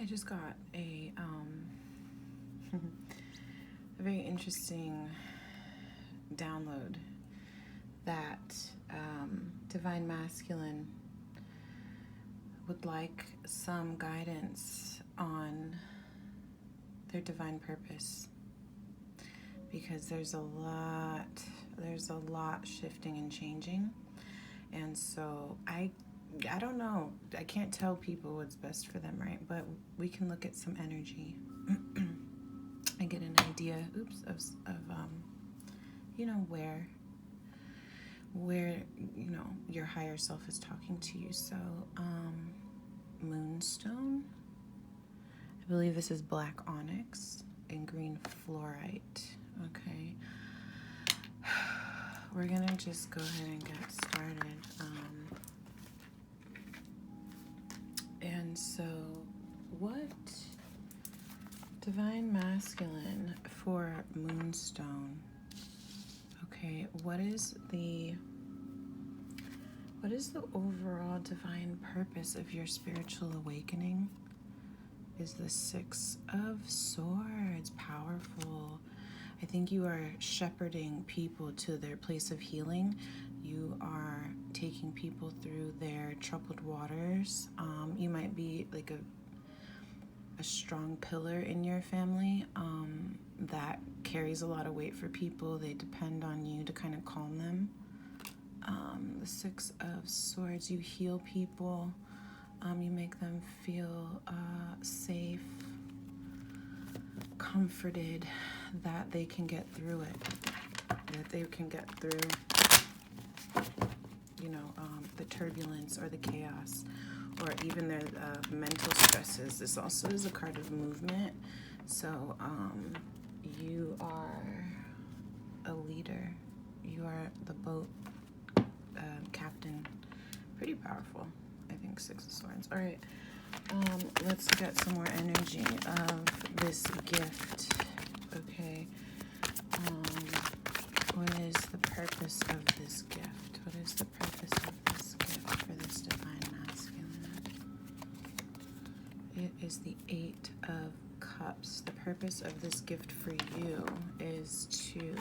I just got a very interesting download that Divine Masculine would like some guidance on their divine purpose, because there's a lot shifting and changing. And so I don't know, I can't tell people what's best for them, right? But we can look at some energy and get an idea of where your higher self is talking to you. So moonstone, I believe this is black onyx and green fluorite. Okay, we're gonna just go ahead and get started. And so what Divine Masculine for moonstone? Okay, what is the overall divine purpose of your spiritual awakening? Is the Six of Swords. Powerful. I think you are shepherding people to their place of healing. You are taking people through their troubled waters. You might be like a strong pillar in your family that carries a lot of weight for people. They depend on you to kind of calm them. The Six of Swords, you heal people. You make them feel safe, comforted, that they can get through it, that they can get through, the turbulence or the chaos, or even their mental stresses. This also is a card of movement. So you are a leader. You are the boat captain. Pretty powerful. I think Six of Swords. All right, let's get some more energy of this gift. Okay, what is the purpose of this gift? What is the purpose of this gift for this Divine Masculine? It is the Eight of Cups. The purpose of this gift for you is to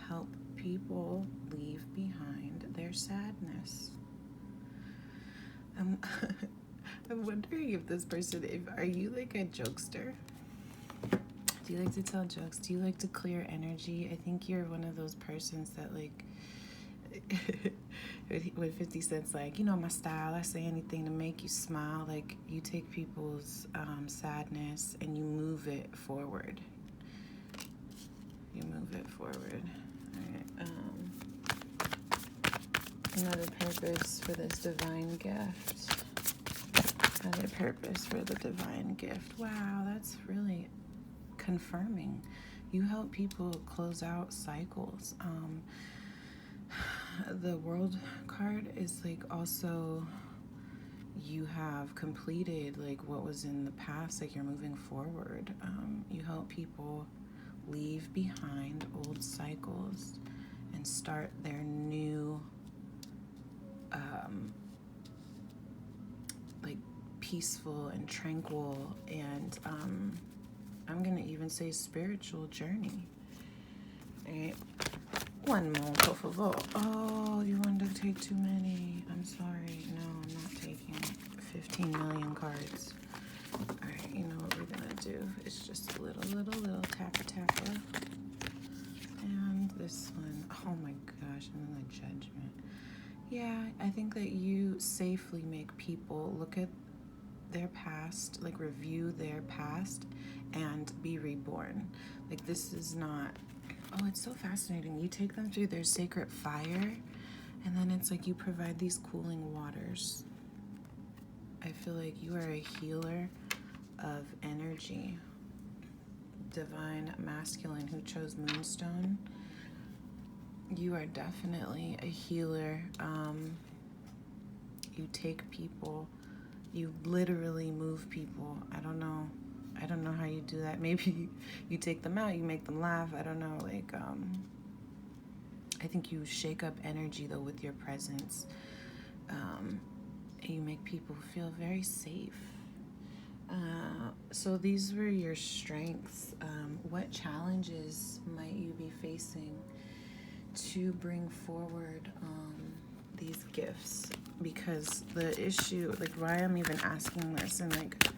help people leave behind their sadness. I'm wondering if this person, are you like a jokester? Do you like to tell jokes? Do you like to clear energy? I think you're one of those persons that like, with 50 Cent's like, my style, I say anything to make you smile. Like, you take people's sadness and you move it forward. You move it forward. All right. Another purpose for this divine gift. Another purpose for the divine gift. Wow, that's really confirming. You help people close out cycles. The World card is like also you have completed like what was in the past, like you're moving forward. You help people leave behind old cycles and start their new like peaceful and tranquil and I'm gonna even say spiritual journey. All right, one more, por favor. Oh, you wanted to take too many. I'm sorry. No, I'm not taking 15 million cards. All right, you know what we're gonna do? It's just a little tapper. And this one, oh my gosh, and then the Judgment. Yeah, I think that you safely make people look at their past, like review their past and be reborn. Like, this is not, oh, it's so fascinating. You take them through their sacred fire and then it's like you provide these cooling waters. I feel like you are a healer of energy. Divine Masculine who chose Moonstone. You are definitely a healer. You take people, you literally move people. I don't know how you do that. Maybe you take them out, you make them laugh. I don't know, like, I think you shake up energy though with your presence. And you make people feel very safe. So these were your strengths. What challenges might you be facing to bring forward these gifts? Because the issue, like why I'm even asking this and like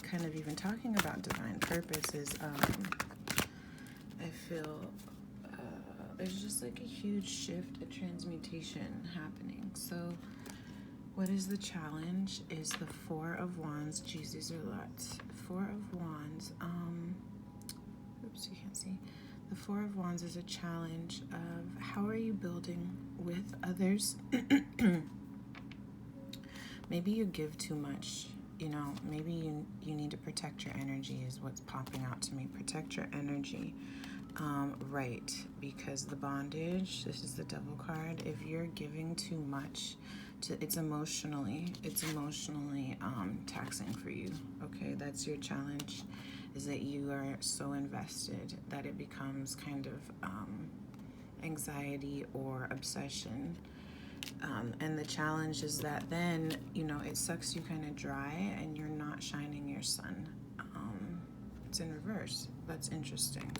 kind of even talking about divine purpose is I feel there's just like a huge shift, a transmutation happening. So what is the challenge is the Four of Wands. Jesus or lots. Four of Wands. Oops, you can't see. The Four of Wands is a challenge of how are you building with others? Maybe you give too much. You know, maybe you need to protect your energy is what's popping out to me. Protect your energy. Right, because the bondage, this is the Devil card. If you're giving too much, it's emotionally taxing for you. Okay, that's your challenge, is that you are so invested that it becomes kind of anxiety or obsession. And the challenge is that then, you know, it sucks you kind of dry and you're not shining your sun. It's in reverse. That's interesting.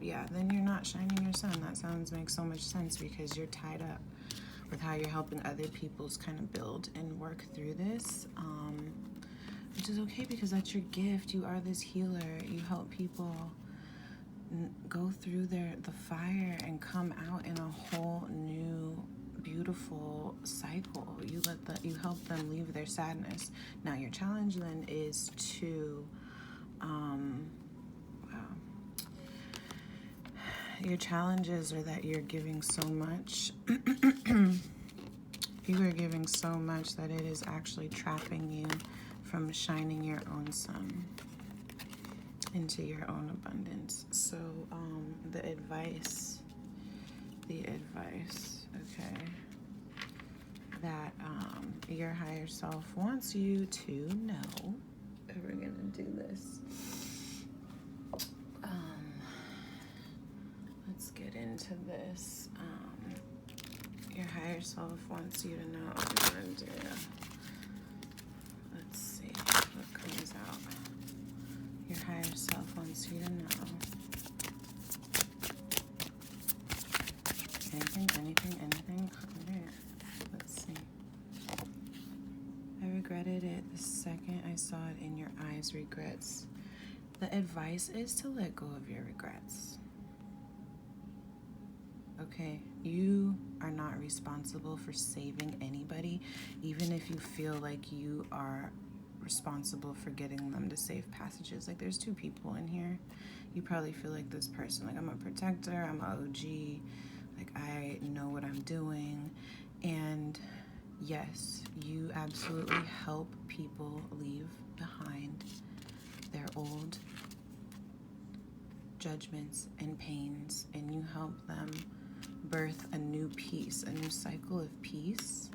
Yeah, then you're not shining your sun. That makes so much sense because you're tied up with how you're helping other people's kind of build and work through this, which is okay because that's your gift. You are this healer. You help people go through the fire and come out in a whole new beautiful cycle. You help them leave their sadness. Now your challenge then is to your challenges are that you're giving so much. You are giving so much that it is actually trapping you from shining your own sun into your own abundance. So the advice, okay, that your higher self wants you to know, that we're gonna do this. Let's get into this. Your higher self wants you to know. And, let's see what comes out. Your higher self wants you to know. Anything. Alright, let's see. I regretted it the second I saw it in your eyes, regrets. The advice is to let go of your regrets. Okay, you are not responsible for saving anybody, even if you feel like you are responsible for getting them to safe passages. Like there's two people in here. You probably feel like this person, like I'm a protector, I'm an OG, like I know what I'm doing. And yes, you absolutely help people leave behind their old judgments and pains, and you help them birth a new peace, a new cycle of peace.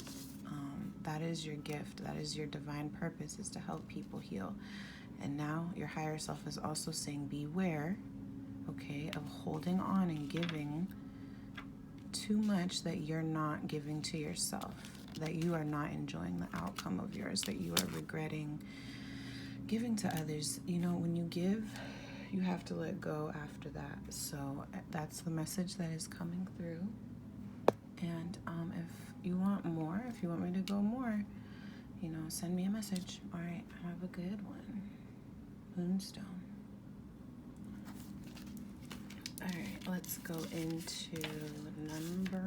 That is your gift. That is your divine purpose, is to help people heal. And now your higher self is also saying beware, okay, of holding on and giving too much that you're not giving to yourself, that you are not enjoying the outcome of yours, that you are regretting giving to others. You know, when you give, you have to let go after that. So that's the message that is coming through. And if you want more, if you want me to go more, you know, send me a message. All right, have a good one. Moonstone. All right, let's go into number.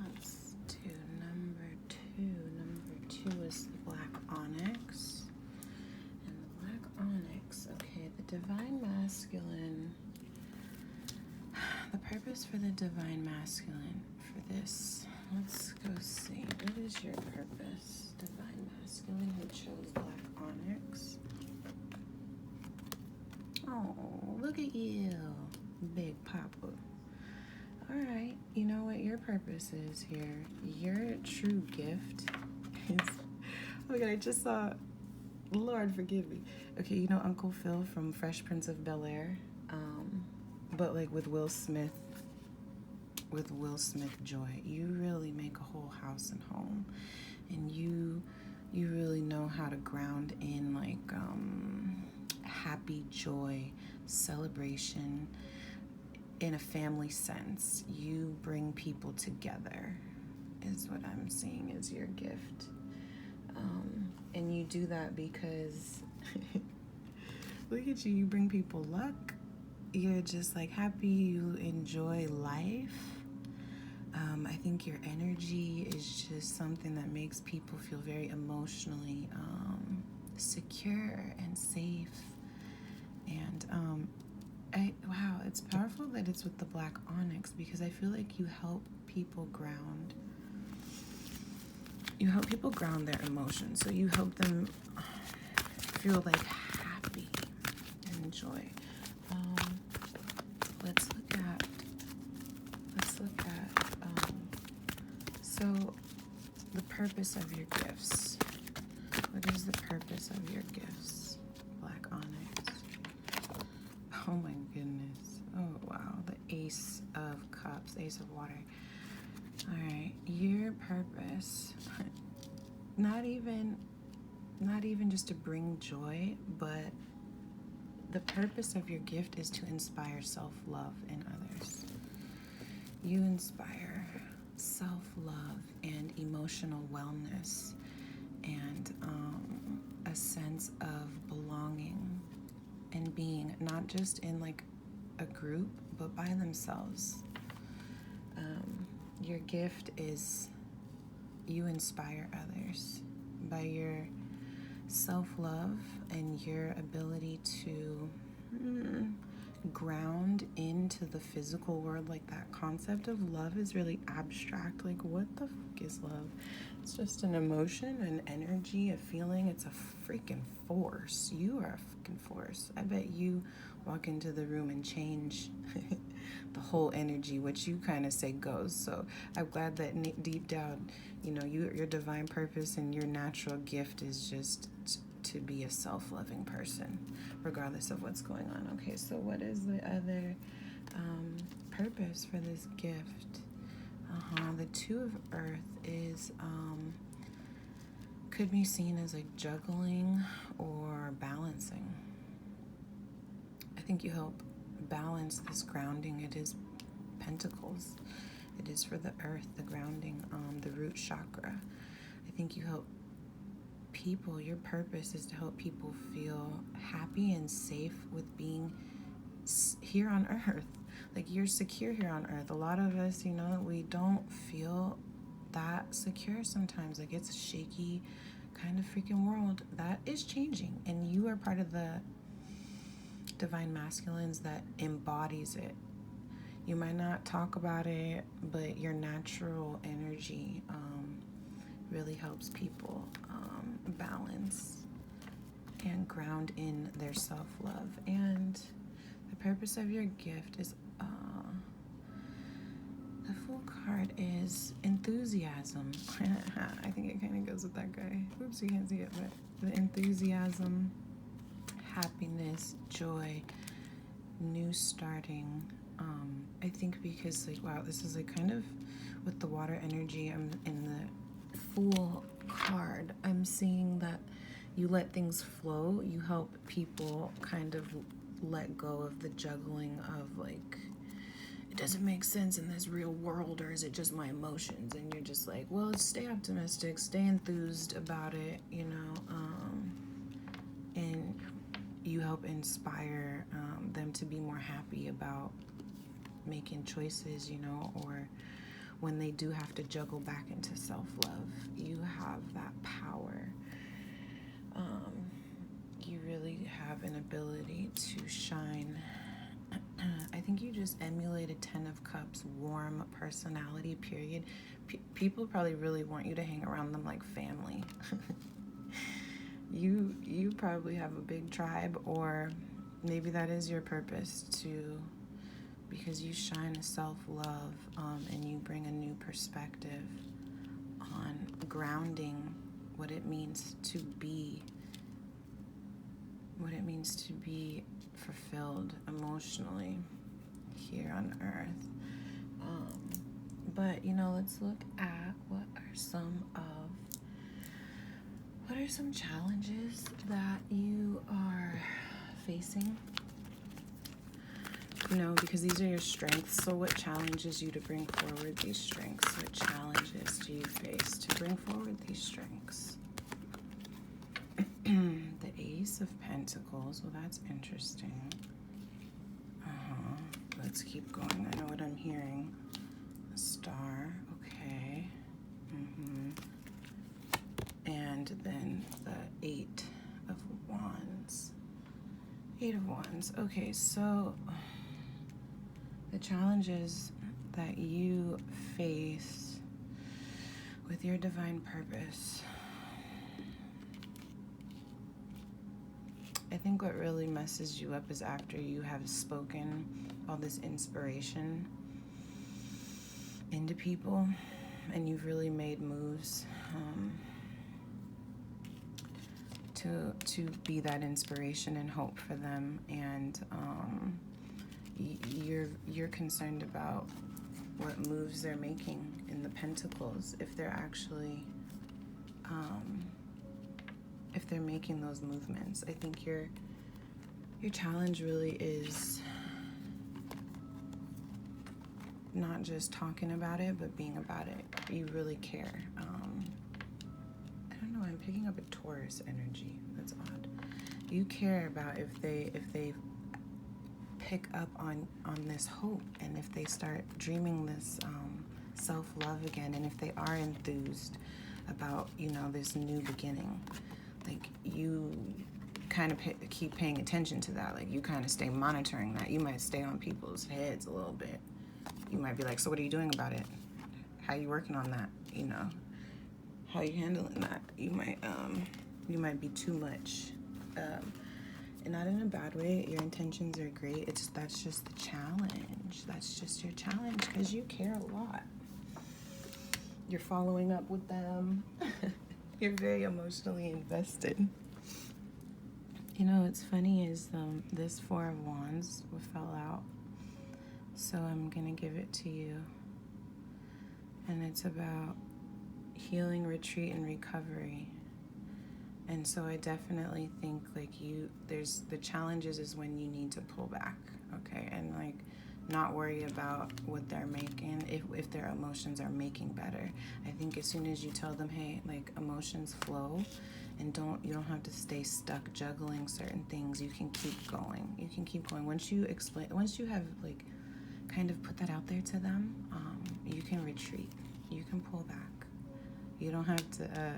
Let's do number two. Number two is the black onyx. And the black onyx, okay, the divine masculine. The purpose for the divine masculine for this. Let's go see. What is your purpose? Divine masculine who chose black onyx. Oh, look at you, Big Papa. All right, you know what your purpose is here? Your true gift is... Oh my God, I just saw... Lord, forgive me. Okay, you know Uncle Phil from Fresh Prince of Bel-Air? But like with Will Smith joy. You really make a whole house and home. And you You really know how to ground in like happy joy, celebration in a family sense. You bring people together is what I'm seeing is your gift. And you do that because look at you bring people luck. You're just like happy, you enjoy life. I think your energy is just something that makes people feel very emotionally secure and safe. And wow, it's powerful that it's with the black onyx, because I feel like you help people ground. You help people ground their emotions. So you help them feel like happy and joy. Let's look at so the purpose of your gifts. What is the purpose of your gifts? Black onyx. Oh my goodness. Oh wow. The Ace of Cups, Ace of Water. All right, your purpose. Not even just to bring joy, but the purpose of your gift is to inspire self-love in others. You inspire self-love and emotional wellness and a sense of belonging and being not just in like a group, but by themselves. Your gift is you inspire others by your self-love and your ability to ground into the physical world. Like that concept of love is really abstract. Like what the fuck is love? It's just an emotion, an energy, a feeling. It's a freaking force. You are a freaking force. I bet you walk into the room and change the whole energy, which you kind of say goes. So I'm glad that deep down, you know, your divine purpose and your natural gift is just to be a self-loving person, regardless of what's going on. Okay, so what is the other purpose for this gift? The Two of Earth is could be seen as like juggling or balancing. I think you help balance this grounding. It is Pentacles. It is for the earth, the grounding, the root chakra. I think you help people. Your purpose is to help people feel happy and safe with being here on earth. Like you're secure here on earth. A lot of us, you know, we don't feel that secure sometimes. Like it's a shaky kind of freaking world. That is changing, and you are part of the divine masculines that embodies it. You might not talk about it, but your natural energy really helps people balance and ground in their self-love. And the purpose of your gift is the Fool card is enthusiasm. I think it kind of goes with that guy. Oops, you can't see it, but the enthusiasm, happiness, joy, new starting. I think because like, wow, this is like kind of with the water energy. I'm in the Fool card. I'm seeing that you let things flow. You help people kind of let go of the juggling of like, it doesn't make sense in this real world, or is it just my emotions? And you're just like, well, stay optimistic, stay enthused about it, you know, and you help inspire them to be more happy about making choices, you know, or when they do have to juggle back into self-love, you have that power. You really have an ability to shine. I think you just emulate a 10 of Cups, warm personality, period. People probably really want you to hang around them like family. You probably have a big tribe, or maybe that is your purpose too, because you shine a self-love and you bring a new perspective on grounding what it means to be fulfilled emotionally here on earth. But you know, let's look at what are some of are some challenges that you are facing? You know, because these are your strengths. So what challenges you to bring forward these strengths? What challenges do you face to bring forward these strengths? The Ace of Pentacles. Well, that's interesting. Let's keep going. I know what I'm hearing. A star. Okay. And then the Eight of Wands. Eight of Wands. Okay, so the challenges that you face with your divine purpose. I think what really messes you up is after you have spoken all this inspiration into people and you've really made moves to be that inspiration and hope for them, and you're concerned about what moves they're making in the Pentacles, if they're actually if they're making those movements. I think your challenge really is not just talking about it, but being about it. You really care. I don't know, I'm picking up a Taurus energy. That's odd. You care about if they pick up on this hope, and if they start dreaming this self-love again, and if they are enthused about, you know, this new beginning. Like, you kind of keep paying attention to that. Like, you kind of stay monitoring that. You might stay on people's heads a little bit. You might be like, so what are you doing about it? How are you working on that? You know, how are you handling that? You might be too much. And not in a bad way. Your intentions are great. That's just the challenge. That's just your challenge, because you care a lot. You're following up with them. You're very emotionally invested. You know, what's funny is this Four of Wands fell out. So I'm going to give it to you. And it's about healing, retreat, and recovery. And so I definitely think, like, there's the challenges is when you need to pull back, okay? And, like, not worry about what they're making, if their emotions are making better. I think as soon as you tell them, hey, like, emotions flow, and you don't have to stay stuck juggling certain things. You can keep going. You can keep going. Once you have, like, kind of put that out there to them, you can retreat. You can pull back. You don't have to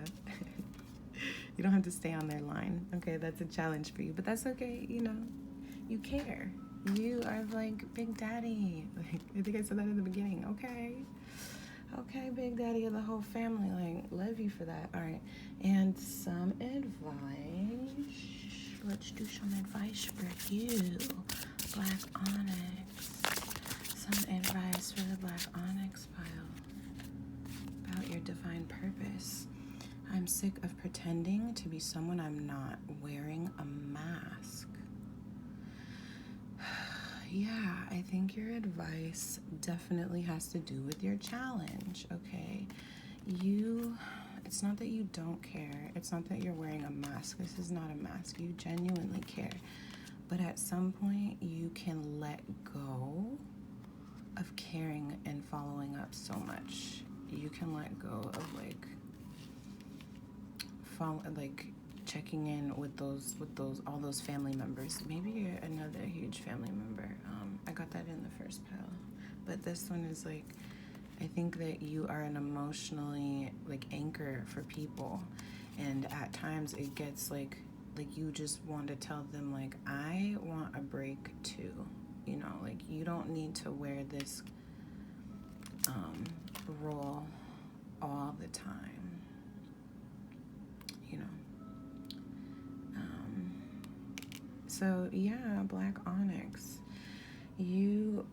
you don't have to stay on their line. Okay, that's a challenge for you, but that's okay. You know, you care. You are like Big Daddy. Like, I think I said that in the beginning. Okay, Big Daddy of the whole family. Like, love you for that. All right, and some advice. Let's do some advice for you, Black Onyx. Some advice for the Black Onyx pile about your divine purpose. I'm sick of pretending to be someone I'm not, wearing a mask. Yeah, I think your advice definitely has to do with your challenge, okay? It's not that you don't care. It's not that you're wearing a mask. This is not a mask. You genuinely care. But at some point, you can let go of caring and following up so much. You can let go of, like, checking in with all those family members. Maybe you're another huge family member. I got that in the first pile, but this one is like, I think that you are an emotionally, like, anchor for people, and at times it gets like you just want to tell them, like, I want a break too. You know, like, you don't need to wear this role all the time. You know. So yeah, Black Onyx, you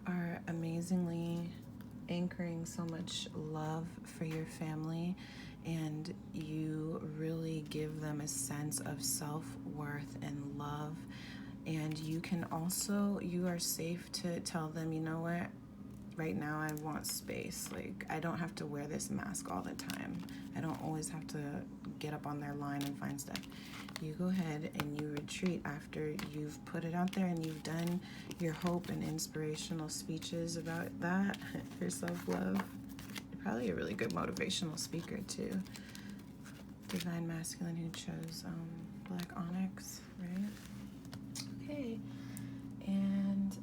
are amazingly anchoring so much love for your family, and you really give them a sense of self-worth and love. And you are safe to tell them, you know what, right now I want space. Like, I don't have to wear this mask all the time. I don't always have to get up on their line and find stuff. You go ahead and you retreat after you've put it out there and you've done your hope and inspirational speeches about that, your self-love. You're probably a really good motivational speaker too. Divine Masculine who chose Black Onyx, right? Okay. And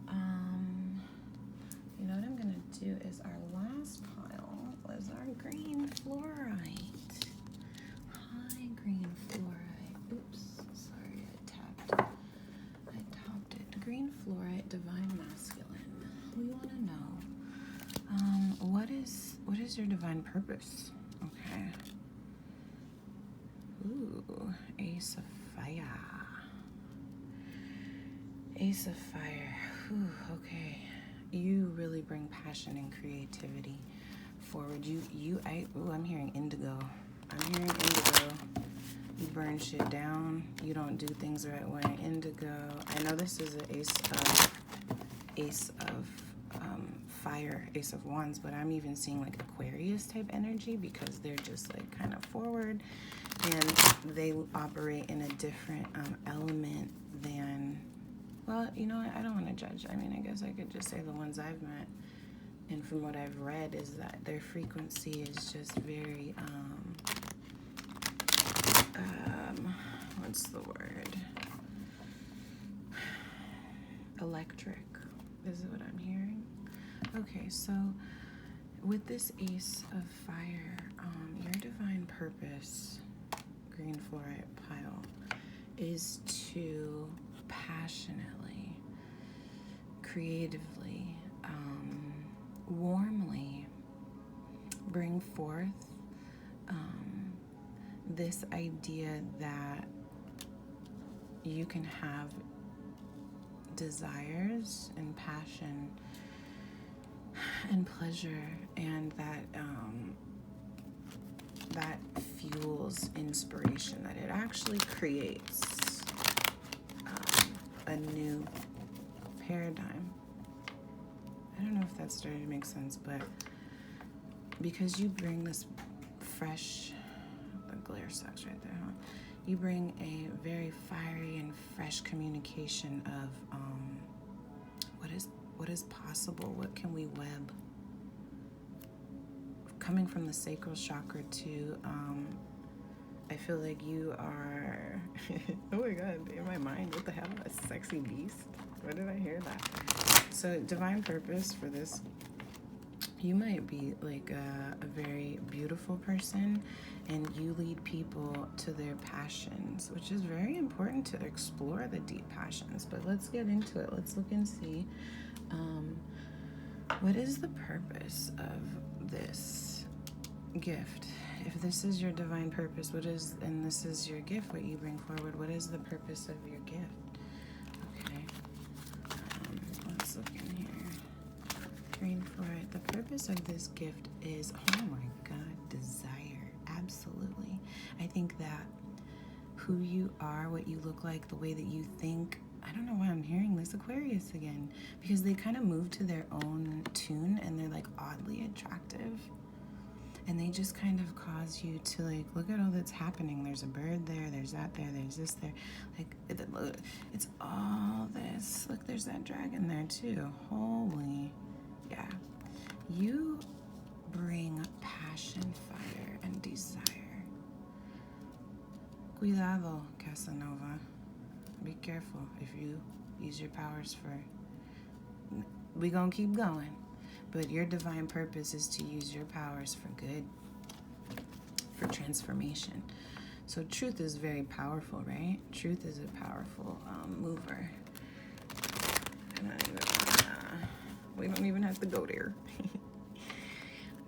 you know what I'm gonna do is our last pile was our green fluorite. Hi, green fluorite. Oops, sorry, I topped it. Green fluorite, divine masculine. We want to know, what is your divine purpose? Okay. Ooh, Ace of Fire. Ace of Fire. Whew, okay. You really bring passion and creativity forward. I'm hearing indigo. I'm hearing indigo. You burn shit down. You don't do things the right way. Indigo. I know this is an ace of fire, Ace of Wands, but I'm even seeing like Aquarius type energy because they're just like kind of forward and they operate in a different element than, well, you know what? I don't want to judge. I mean, I guess I could just say the ones I've met, and from what I've read, is that their frequency is just very, what's the word? Electric is what I'm hearing. Okay, so with this Ace of Fire, your divine purpose, green fluorite pile, is to passionately, creatively, warmly bring forth this idea that you can have desires and passion and pleasure, and that that fuels inspiration, that it actually creates a new paradigm. I don't know if that's starting to make sense, but because you bring this fresh, the glare sucks right there, huh? You bring a very fiery and fresh communication of what is possible, what can we web. Coming from the sacral chakra to, I feel like you are, oh my God, in my mind, what the hell, a sexy beast? Where did I hear that? So divine purpose for this, you might be like a very beautiful person, and you lead people to their passions, which is very important to explore the deep passions. But let's get into it. Let's look and see what is the purpose of this gift. If this is your divine purpose, and this is your gift, what you bring forward, what is the purpose of your gift? Okay, let's look in here. Green fluorite. The purpose of this gift is, oh my God, desire. Absolutely. I think that who you are, what you look like, the way that you think, I don't know why I'm hearing this Aquarius again, because they kind of move to their own tune and they're like oddly attractive. And they just kind of cause you to like, look at all that's happening. There's a bird there, there's that there, there's this there. Like, it's all this. Look, there's that dragon there too. Holy, yeah. You bring passion, fire, and desire. Cuidado, Casanova. Be careful if you use your powers for... We gonna keep going. But your divine purpose is to use your powers for good, for transformation. So truth is very powerful, right? Truth is a powerful mover. We don't even have to go there.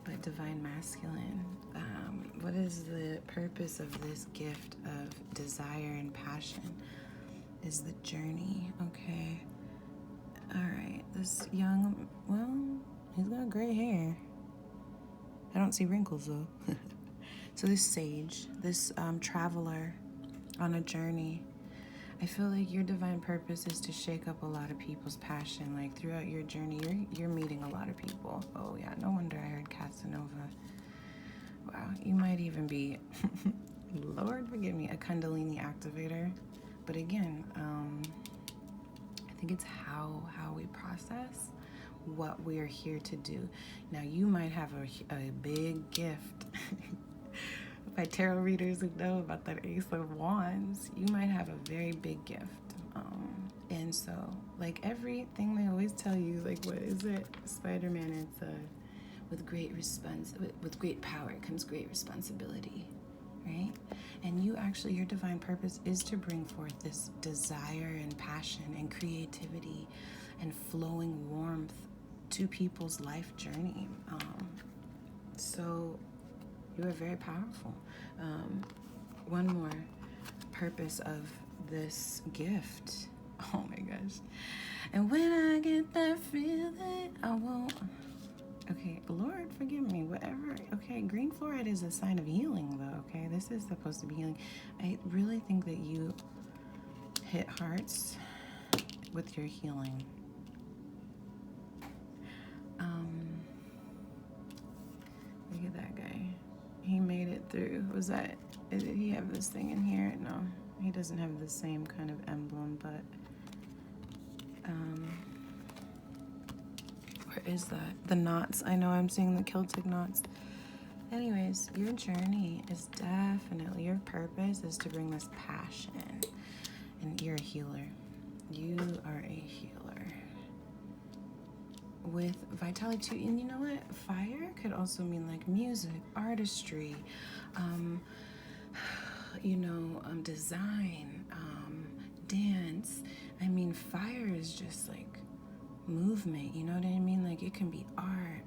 But divine masculine, what is the purpose of this gift of desire and passion? Is the journey, okay? All right, this young, well, he's got gray hair. I don't see wrinkles though. So this sage, this traveler on a journey, I feel like your divine purpose is to shake up a lot of people's passion. Like throughout your journey, you're meeting a lot of people. Oh yeah, no wonder I heard Casanova. Wow, you might even be, Lord forgive me, a Kundalini activator. But again, I think it's how we process what we are here to do. Now, you might have a big gift. By tarot readers who know about that Ace of Wands, you might have a very big gift. And so, like everything they always tell you, like what is it? Spider-Man, it's with great power comes great responsibility, right? And you actually, your divine purpose is to bring forth this desire and passion and creativity and flowing warmth to people's life journey. So you are very powerful. One more purpose of this gift. Oh my gosh. And when I get that feeling, I won't. Okay, Lord, forgive me, whatever. Okay, green fluoride is a sign of healing, though, okay? This is supposed to be healing. I really think that you hit hearts with your healing. Look at that guy. He made it through. Did he have this thing in here? No, he doesn't have the same kind of emblem, but where is that? The knots. I know I'm seeing the Celtic knots. Anyways, your journey is definitely, your purpose is to bring this passion. And you're a healer. You are a healer. With vitality too, and you know what? Fire could also mean like music, artistry, design, dance. I mean, fire is just like movement, you know what I mean? Like it can be art.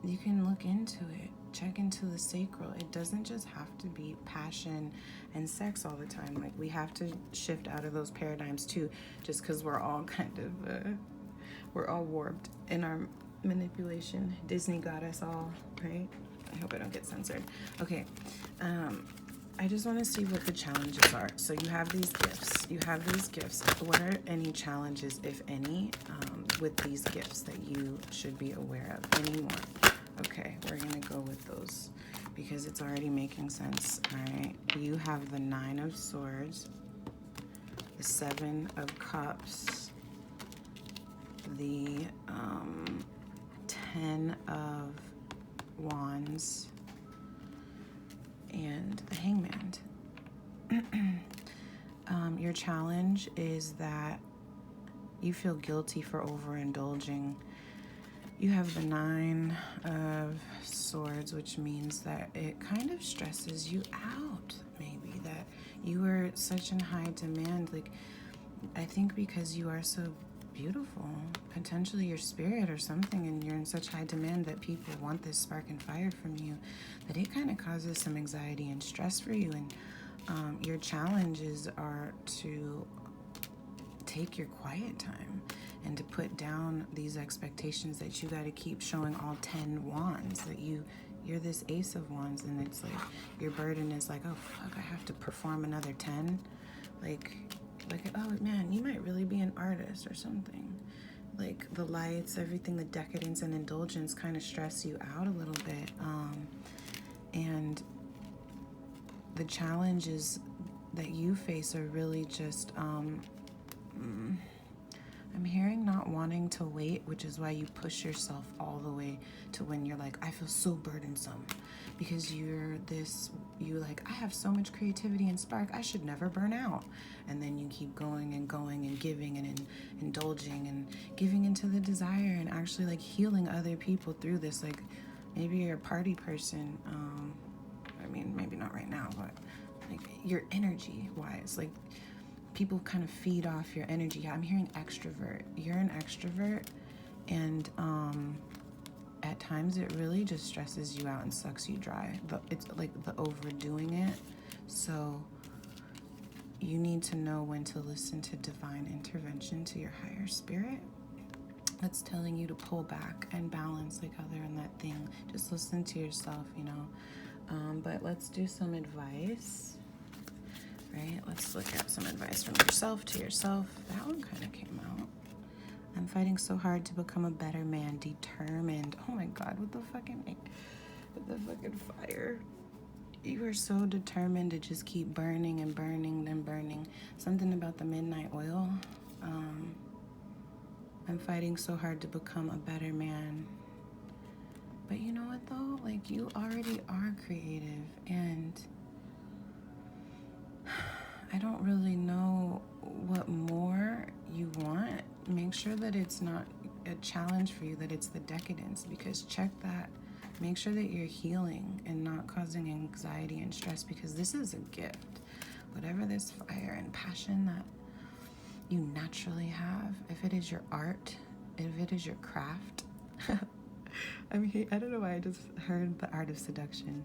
You can look into it, check into the sacral. It doesn't just have to be passion and sex all the time. Like we have to shift out of those paradigms too, just because we're all kind of we're all warped in our manipulation. Disney got us all, right? I hope I don't get censored. Okay, I just want to see what the challenges are. So you have these gifts. What are any challenges, if any, with these gifts that you should be aware of? Any more? Okay, we're gonna go with those because it's already making sense. All right, you have the 9 of Swords, the 7 of Cups, the 10 of Wands, and the Hangman. Your challenge is that you feel guilty for overindulging. You have the 9 of Swords, which means that it kind of stresses you out, maybe, that you are such in high demand. Like, I think because you are so beautiful, potentially your spirit or something, and you're in such high demand that people want this spark and fire from you, that it kind of causes some anxiety and stress for you. And your challenges are to take your quiet time and to put down these expectations that you got to keep showing all 10 wands, that you're this Ace of Wands, and it's like your burden is like, oh fuck, I have to perform another 10. Like oh man, you might really be an artist or something. Like the lights, everything, the decadence and indulgence kind of stress you out a little bit. And the challenges that you face are really just I'm hearing not wanting to wait, which is why you push yourself all the way to when you're like, I feel so burdensome, because you like, I have so much creativity and spark, I should never burn out. And then you keep going and going and giving and indulging and giving into the desire and actually like healing other people through this. Like maybe you're a party person. I mean, maybe not right now, but like your energy wise, like people kind of feed off your energy. I'm hearing extrovert. You're an extrovert, and at times it really just stresses you out and sucks you dry. It's like the overdoing it. So you need to know when to listen to divine intervention, to your higher spirit that's telling you to pull back and balance, like how they're in that thing. Just listen to yourself, you know. But let's do some advice. right? Let's look at some advice from yourself to yourself. That one kind of came out. I'm fighting so hard to become a better man, determined. Oh my God, with the fucking fire. You are so determined to just keep burning and burning and burning. Something about the midnight oil. I'm fighting so hard to become a better man. But you know what though? Like, you already are creative, and I don't really know what more you want. Make sure that it's not a challenge for you, that it's the decadence, because check that. Make sure that you're healing and not causing anxiety and stress, because this is a gift. Whatever this fire and passion that you naturally have, if it is your art, if it is your craft. I mean, I don't know why I just heard the art of seduction.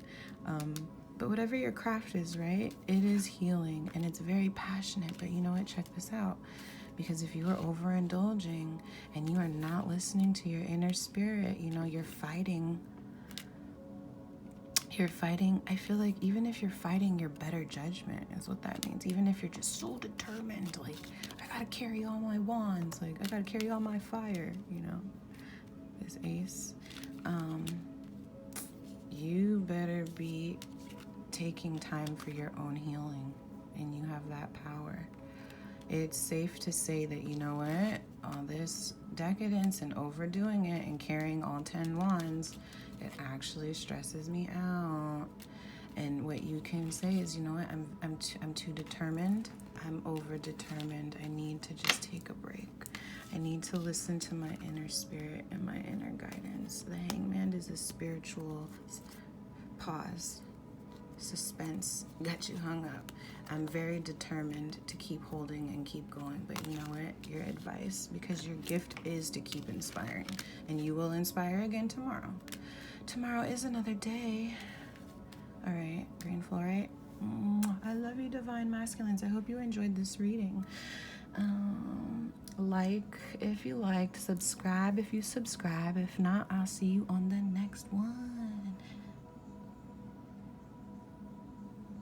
But whatever your craft is, right? It is healing and it's very passionate. But you know what? Check this out. Because if you are overindulging and you are not listening to your inner spirit, you know, you're fighting. I feel like even if you're fighting your better judgment is what that means. Even if you're just so determined, like, I gotta carry all my wands, like, I gotta carry all my fire, you know, this ace. You better be taking time for your own healing, and you have that power. It's safe to say that, you know what, all this decadence and overdoing it and carrying all 10 wands, it actually stresses me out. And what you can say is, you know what, I'm too determined. I'm over determined. I need to just take a break. I need to listen to my inner spirit and my inner guidance. The Hangman is a spiritual pause. Suspense got you hung up. I'm very determined to keep holding and keep going. But you know what? Your advice, because your gift is to keep inspiring. And you will inspire again tomorrow. Tomorrow is another day. All right, green fluorite. I love you, divine masculines. I hope you enjoyed this reading. Like if you liked, subscribe if you subscribe. If not, I'll see you on the next one.